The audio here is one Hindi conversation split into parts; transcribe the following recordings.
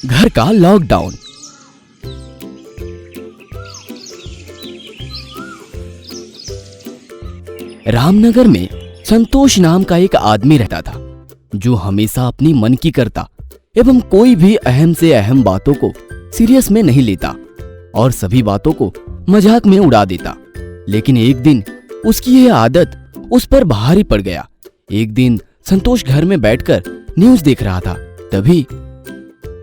घर का लॉकडाउन। रामनगर में संतोष नाम का एक आदमी रहता था जो हमेशा अपनी मन की करता एवं कोई भी अहम से अहम बातों को सीरियस में नहीं लेता और सभी बातों को मजाक में उड़ा देता। लेकिन एक दिन उसकी यह आदत उस पर भारी पड़ गया। एक दिन संतोष घर में बैठकर न्यूज़ देख रहा था, तभी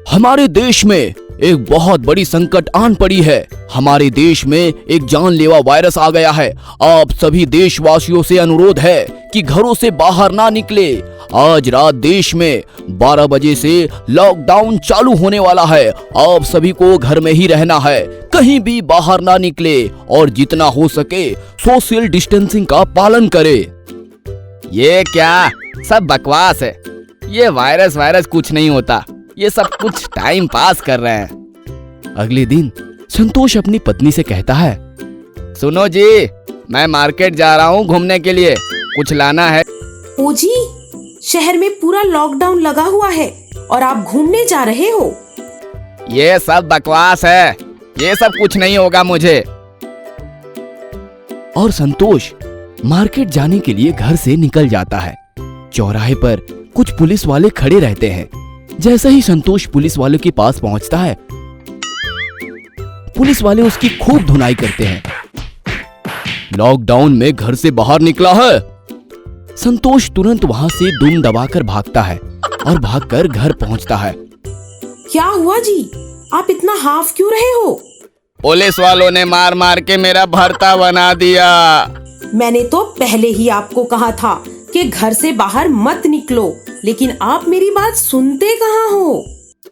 हमारे देश में एक बहुत बड़ी संकट आन पड़ी है। हमारे देश में एक जानलेवा वायरस आ गया है। आप सभी देशवासियों से अनुरोध है कि घरों से बाहर ना निकले। आज रात देश में 12 बजे से लॉकडाउन चालू होने वाला है। आप सभी को घर में ही रहना है, कहीं भी बाहर ना निकले और जितना हो सके सोशल डिस्टेंसिंग का पालन करे। ये क्या सब बकवास है। ये वायरस कुछ नहीं होता। ये सब कुछ टाइम पास कर रहे हैं। अगले दिन संतोष अपनी पत्नी से कहता है, सुनो जी, मैं मार्केट जा रहा हूँ घूमने के लिए, कुछ लाना है। ओ जी, शहर में पूरा लॉकडाउन लगा हुआ है और आप घूमने जा रहे हो। ये सब बकवास है, ये सब कुछ नहीं होगा मुझे। और संतोष मार्केट जाने के लिए घर से निकल जाता है। चौराहे पर कुछ पुलिस वाले खड़े रहते हैं। जैसे ही संतोष पुलिस वाले के पास पहुंचता है, पुलिस वाले उसकी खूब धुनाई करते हैं। लॉकडाउन में घर से बाहर निकला है। संतोष तुरंत वहां से दुम दबाकर भागता है और भागकर घर पहुंचता है। क्या हुआ जी, आप इतना हाफ क्यों रहे हो? पुलिस वालों ने मार मार के मेरा भर्ता बना दिया। मैंने तो पहले ही आपको कहा था कि घर से बाहर मत निकलो, लेकिन आप मेरी बात सुनते कहाँ हो?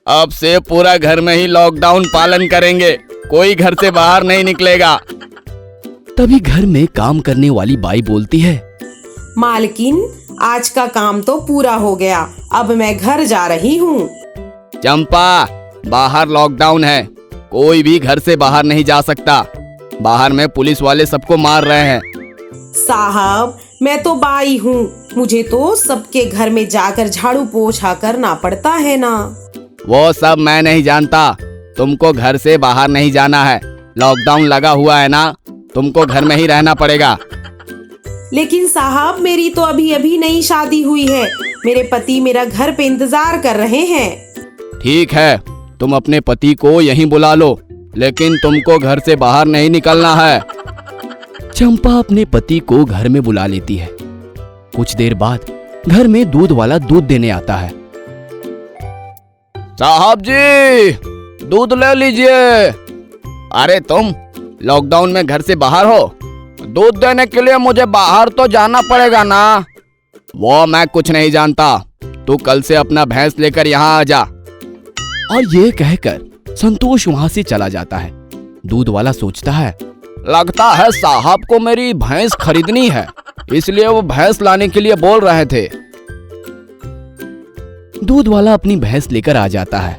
अब से पूरा घर में ही लॉकडाउन पालन करेंगे, कोई घर से बाहर नहीं निकलेगा। तभी घर में काम करने वाली बाई बोलती है, मालकिन, आज का काम तो पूरा हो गया, अब मैं घर जा रही हूँ। चंपा, बाहर लॉकडाउन है, कोई भी घर से बाहर नहीं जा सकता। बाहर में पुलिस वाले सबको मार रहे हैं। साहब, मैं तो बाई हूँ, मुझे तो सबके घर में जाकर झाड़ू पोछा करना पड़ता है ना। वो सब मैं नहीं जानता, तुमको घर से बाहर नहीं जाना है। लॉकडाउन लगा हुआ है ना, तुमको घर में ही रहना पड़ेगा। लेकिन साहब, मेरी तो अभी अभी नई शादी हुई है, मेरे पति मेरा घर पे इंतजार कर रहे हैं। ठीक है, तुम अपने पति को यहीं बुला लो, लेकिन तुमको घर से बाहर नहीं निकलना है। चंपा अपने पति को घर में बुला लेती है। कुछ देर बाद घर में दूध वाला दूध देने आता है। साहब जी, दूध ले लीजिए। अरे तुम लॉकडाउन में घर से बाहर हो, दूध देने के लिए मुझे बाहर तो जाना पड़ेगा ना। वो मैं कुछ नहीं जानता, तू कल से अपना भैंस लेकर यहाँ आ जा। और ये कहकर संतोष वहां से चला जाता है। दूध वाला सोचता है, लगता है साहब को मेरी भैंस खरीदनी है, इसलिए वो भैंस लाने के लिए बोल रहे थे। दूध वाला अपनी भैंस लेकर आ जाता है।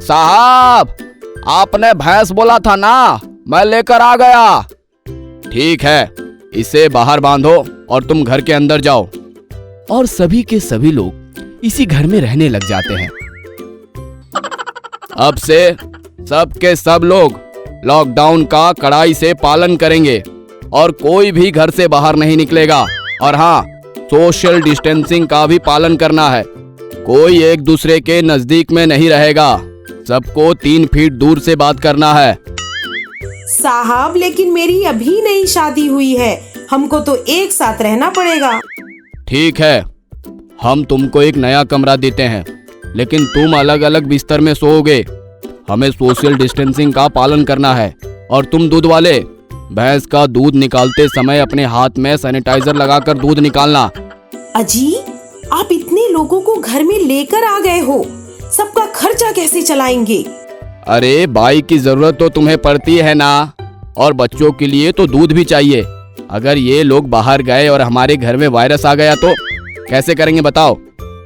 साहब, आपने भैंस बोला था ना, मैं लेकर आ गया। ठीक है, इसे बाहर बांधो और तुम घर के अंदर जाओ। और सभी के सभी लोग इसी घर में रहने लग जाते हैं। अब से सब के सब लोग लॉकडाउन का कड़ाई से पालन करेंगे और कोई भी घर से बाहर नहीं निकलेगा। और हाँ, सोशल डिस्टेंसिंग का भी पालन करना है। कोई एक दूसरे के नजदीक में नहीं रहेगा, सबको 3 फीट दूर से बात करना है। साहब, लेकिन मेरी अभी नई शादी हुई है, हमको तो एक साथ रहना पड़ेगा। ठीक है, हम तुमको एक नया कमरा देते हैं, लेकिन तुम अलग अलग बिस्तर में सोओगे। हमें सोशल डिस्टेंसिंग का पालन करना है। और तुम दूध वाले, भैंस का दूध निकालते समय अपने हाथ में सैनिटाइजर लगाकर दूध निकालना। अजी, आप इतने लोगों को घर में लेकर आ गए हो, सबका खर्चा कैसे चलाएंगे? अरे बाई की जरूरत तो तुम्हें पड़ती है ना, और बच्चों के लिए तो दूध भी चाहिए। अगर ये लोग बाहर गए और हमारे घर में वायरस आ गया तो कैसे करेंगे बताओ?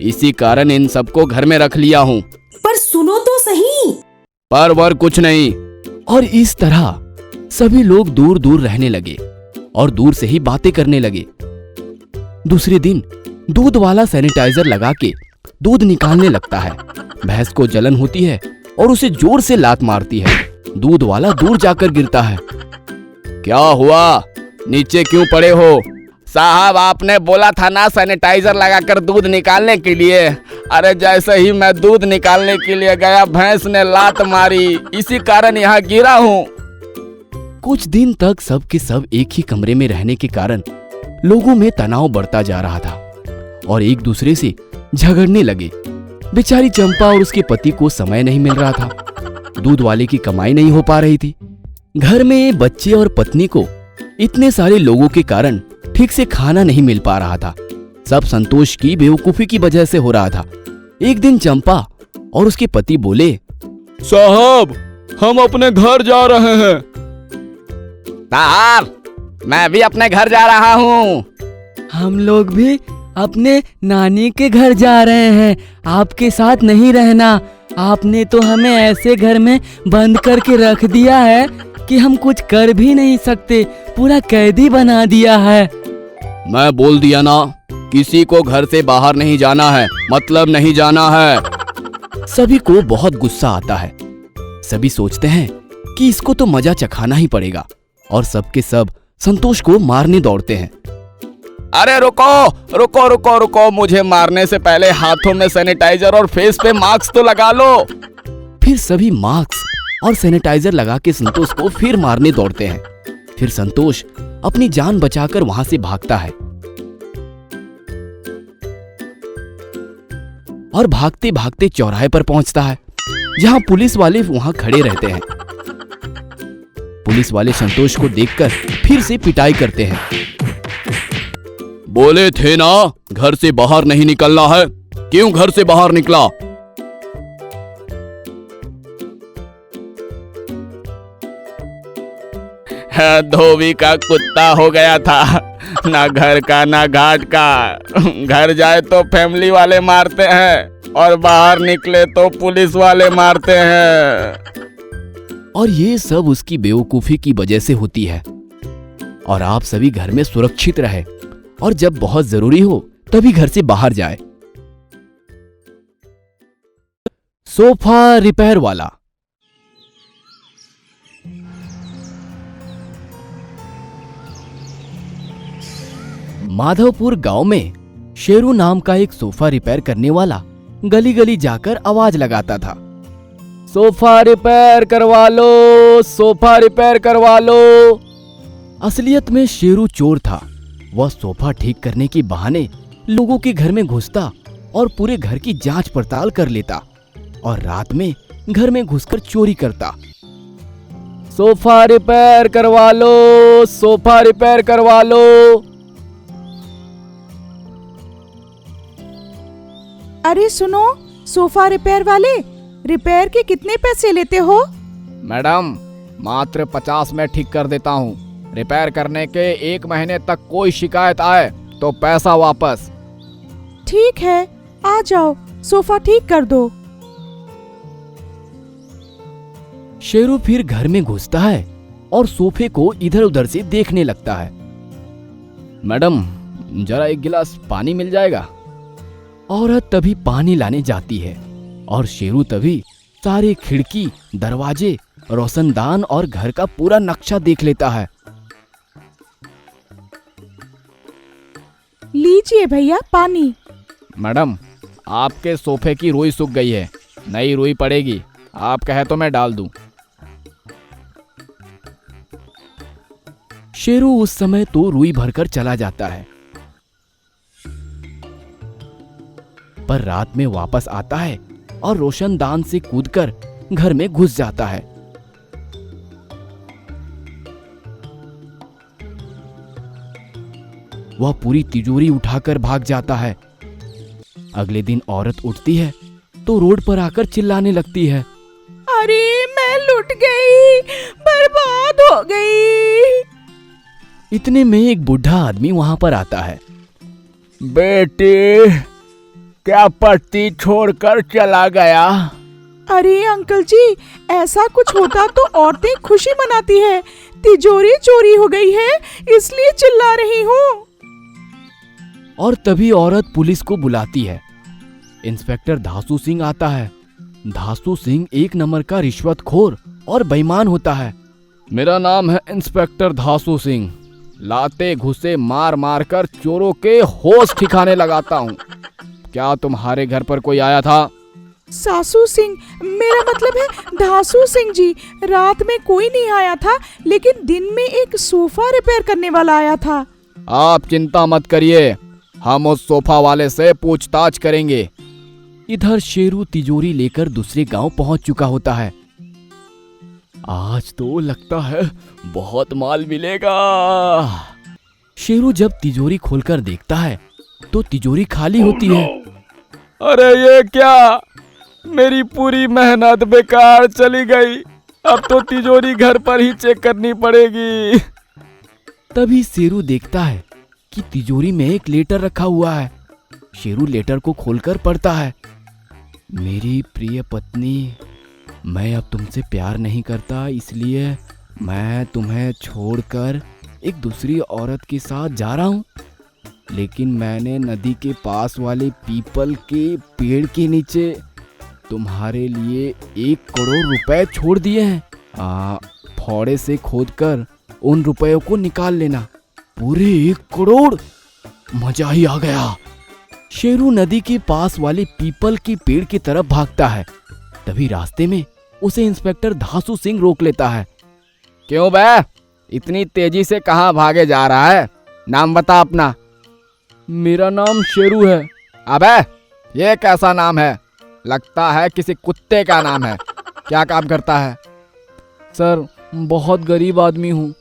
इसी कारण इन सबको घर में रख लिया हूँ। पर सुनो तो सही। पर वर कुछ नहीं। और इस तरह सभी लोग दूर दूर रहने लगे और दूर से ही बातें करने लगे। दूसरे दिन दूध वाला सैनिटाइजर लगा के दूध निकालने लगता है। भैंस को जलन होती है और उसे जोर से लात मारती है। दूध वाला दूर जाकर गिरता है। क्या हुआ, नीचे क्यों पड़े हो? साहब, आपने बोला था ना सैनिटाइजर लगाकर दूध निकालने के लिए। अरे जैसे ही मैं दूध निकालने के लिए गया, भैंस ने लात मारी, इसी कारण यहाँ गिरा हूँ। कुछ दिन तक सब के सब एक ही कमरे में रहने के कारण लोगों में तनाव बढ़ता जा रहा था और एक दूसरे से झगड़ने लगे। बेचारी चंपा और उसके पति को समय नहीं मिल रहा था। दूध वाले की कमाई नहीं हो पा रही थी। घर में बच्चे और पत्नी को इतने सारे लोगों के कारण ठीक से खाना नहीं मिल पा रहा था। सब संतोष की बेवकूफी की वजह से हो रहा था। एक दिन चंपा और उसके पति बोले, साहब, हम अपने घर जा रहे हैं। साहब, मैं भी अपने घर जा रहा हूँ। हम लोग भी अपने नानी के घर जा रहे हैं। आपके साथ नहीं रहना। आपने तो हमें ऐसे घर में बंद करके रख दिया है कि हम कुछ कर भी नहीं सकते। पूरा कैदी बना दिया है। मैं बोल दिया ना, किसी को घर से बाहर नहीं जाना है, मतलब नहीं जाना है। सभी को बहुत गुस्सा आता है। सभी सोचते हैं कि इसको तो मजा चखाना ही पड़ेगा और सबके सब संतोष को मारने दौड़ते हैं। अरे रुको रुको रुको रुको, मुझे मारने से पहले हाथों में सैनिटाइजर और फेस पे मास्क तो लगा लो। फिर सभी मास्क और सैनिटाइजर लगा के संतोष को फिर मारने दौड़ते हैं। फिर संतोष अपनी जान बचाकर वहां से भागता है और भागते भागते चौराहे पर पहुंचता है, जहां पुलिस वाले वहां खड़े रहते हैं। पुलिस वाले संतोष को देखकर फिर से पिटाई करते हैं। बोले थे ना घर से बाहर नहीं निकलना है, क्यों घर से बाहर निकला? धोबी का कुत्ता हो गया था, ना घर का ना घाट का। घर जाए तो फैमिली वाले मारते हैं और बाहर निकले तो पुलिस वाले मारते हैं। और ये सब उसकी बेवकूफी की वजह से होती है। और आप सभी घर में सुरक्षित रहे और जब बहुत जरूरी हो तभी घर से बाहर जाए। सोफा रिपेयर वाला। माधवपुर गांव में शेरू नाम का एक सोफा रिपेयर करने वाला गली गली जाकर आवाज लगाता था, सोफा रिपेयर करवा लो, सोफा रिपेयर करवा लो। असलियत में शेरू चोर था। वह सोफा ठीक करने के बहाने लोगों के घर में घुसता और पूरे घर की जांच पड़ताल कर लेता और रात में घर में घुसकर चोरी करता। सोफा रिपेयर करवा लो, सोफा रिपेयर करवा लो। अरे सुनो, सोफा रिपेयर वाले, रिपेयर के कितने पैसे लेते हो? मैडम, मात्र 50 में ठीक कर देता हूँ। रिपेयर करने के 1 महीने तक कोई शिकायत आए तो पैसा वापस। ठीक है, आ जाओ, सोफा ठीक कर दो। शेरू फिर घर में घुसता है और सोफे को इधर उधर से देखने लगता है। मैडम, जरा 1 गिलास पानी मिल जाएगा? औरत तभी पानी लाने जाती है और शेरू तभी सारे खिड़की, दरवाजे, रोशनदान और घर का पूरा नक्शा देख लेता है। लीजिए भैया पानी। मैडम, आपके सोफे की रुई सूख गई है, नई रुई पड़ेगी। आप कहे तो मैं डाल दूं। शेरू उस समय तो रुई भरकर चला जाता है, पर रात में वापस आता है और रोशनदान से कूदकर घर में घुस जाता है। वह पूरी तिजोरी उठाकर भाग जाता है। अगले दिन औरत उठती है तो रोड पर आकर चिल्लाने लगती है, अरे मैं लुट गई, बर्बाद हो गई। इतने में एक बूढ़ा आदमी वहां पर आता है। बेटी, क्या पति छोड़कर चला गया? अरे अंकल जी, ऐसा कुछ होता तो औरतें खुशी मनाती है। तिजोरी चोरी हो गई है, इसलिए चिल्ला रही हूँ। और तभी औरत पुलिस को बुलाती है। इंस्पेक्टर धासू सिंह आता है। धासु सिंह एक नंबर का रिश्वतखोर और बेईमान होता है। मेरा नाम है इंस्पेक्टर धासु सिंह। लाते घुसे मार मार कर चोरों के होश ठिकाने लगाता हूँ। क्या तुम्हारे घर पर कोई आया था? सासू सिंह, मेरा मतलब है धासु सिंह जी। रात में कोई नहीं आया था, लेकिन दिन में एक सोफा रिपेयर करने वाला आया था। आप चिंता मत करिए, हम उस सोफा वाले से पूछताछ करेंगे। इधर शेरू तिजोरी लेकर दूसरे गांव पहुंच चुका होता है। आज तो लगता है बहुत माल मिलेगा। शेरू जब तिजोरी खोलकर देखता है तो तिजोरी खाली होती है। अरे ये क्या, मेरी पूरी मेहनत बेकार चली गई। अब तो तिजोरी घर पर ही चेक करनी पड़ेगी। तभी शेरू देखता है कि तिजोरी में एक लेटर रखा हुआ है। शेरू लेटर को खोलकर पढ़ता है। मेरी प्रिय पत्नी, मैं अब तुमसे प्यार नहीं करता, इसलिए मैं तुम्हें छोड़कर एक दूसरी औरत के साथ जा रहा हूँ। लेकिन मैंने नदी के पास वाले पीपल के पेड़ के नीचे तुम्हारे लिए 1 करोड़ रुपए छोड़ दिए हैं। फावड़े से खोदकर उन रुपयों को निकाल लेना। पूरे 1 करोड़! मजा ही आ गया। शेरू नदी के पास वाले पीपल के पेड़ की तरफ भागता है। तभी रास्ते में उसे इंस्पेक्टर धासु सिंह रोक लेता है। क्यों बे, इतनी तेजी से कहाँ भागे जा रहा है? नाम बता अपना। मेरा नाम शेरू है। अबे, ये कैसा नाम है? लगता है किसी कुत्ते का नाम है। क्या काम करता है? सर, बहुत गरीब आदमी हूँ,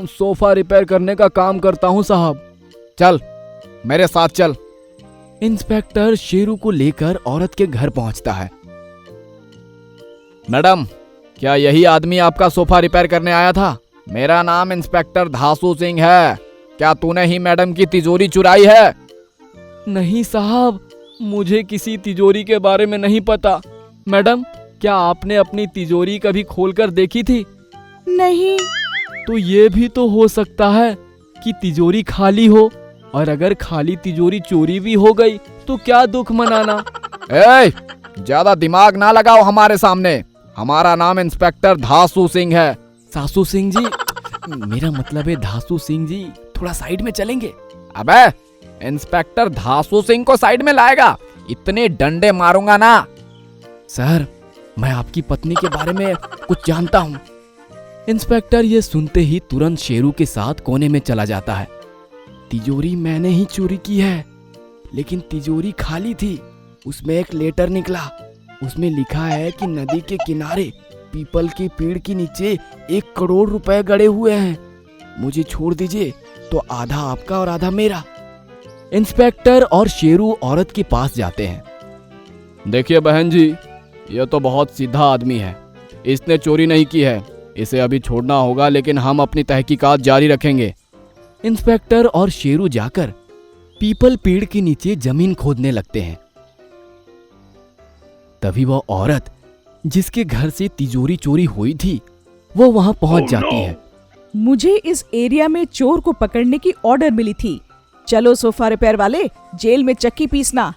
सोफा रिपेयर करने का काम करता हूँ साहब। चल मेरे साथ चल। इंस्पेक्टर शेरू को लेकर औरत के घर पहुंचता है। मैडम, क्या यही आदमी आपका सोफा रिपेयर करने आया था? मेरा नाम इंस्पेक्टर धासु सिंह है। क्या तूने ही मैडम की तिजोरी चुराई है? नहीं साहब, मुझे किसी तिजोरी के बारे में नहीं पता। मैडम, क्या आपने अपनी तिजोरी कभी खोलकर देखी थी? नहीं। तो ये भी तो हो सकता है कि तिजोरी खाली हो, और अगर खाली तिजोरी चोरी भी हो गई तो क्या दुख मनाना। ज्यादा दिमाग ना लगाओ हमारे सामने। हमारा नाम इंस्पेक्टर धासु सिंह है। सासू सिंह जी, मेरा मतलब है धासु सिंह जी, थोड़ा साइड में चलेंगे? अबे, इंस्पेक्टर धासु सिंह को साइड में लाएगा? इतने डंडे मारूंगा ना। सर, मैं आपकी पत्नी के बारे में कुछ जानता हूँ। इंस्पेक्टर ये सुनते ही तुरंत शेरू के साथ कोने में चला जाता है। तिजोरी मैंने ही चोरी की है, लेकिन तिजोरी खाली थी। उसमें एक लेटर निकला। उसमें लिखा है कि नदी के किनारे पीपल के पेड़ के नीचे 1 करोड़ रुपए गड़े हुए हैं। मुझे छोड़ दीजिए तो आधा आपका और आधा मेरा। इंस्पेक्टर और शेरू औरत के पास जाते हैं। देखिए बहन जी, यह तो बहुत सीधा आदमी है। इसने चोरी नहीं की है। इसे अभी छोड़ना होगा, लेकिन हम अपनी तहकीकात जारी रखेंगे। इंस्पेक्टर और शेरू जाकर पीपल पेड़ के नीचे जमीन खोदने लगते हैं। तभी वह औरत जिसके घर से तिजोरी चोरी हुई थी, वो वहां पहुंच जाती है। मुझे इस एरिया में चोर को पकड़ने की ऑर्डर मिली थी। चलो सोफा रिपेयर वाले, जेल में चक्की पीसना।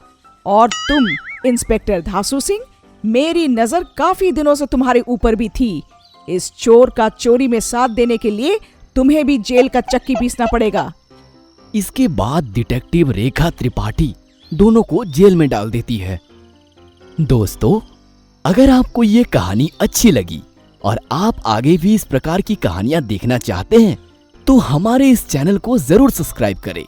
और तुम इंस्पेक्टर धासु सिंह, मेरी नजर काफी दिनों से तुम्हारे ऊपर भी थी। इस चोर का चोरी में साथ देने के लिए तुम्हें भी जेल का चक्की पीसना पड़ेगा। इसके बाद डिटेक्टिव रेखा त्रिपाठी दोनों को जेल में डाल देती है। दोस्तों, अगर आपको ये कहानी अच्छी लगी और आप आगे भी इस प्रकार की कहानियां देखना चाहते हैं, तो हमारे इस चैनल को जरूर सब्सक्राइब करें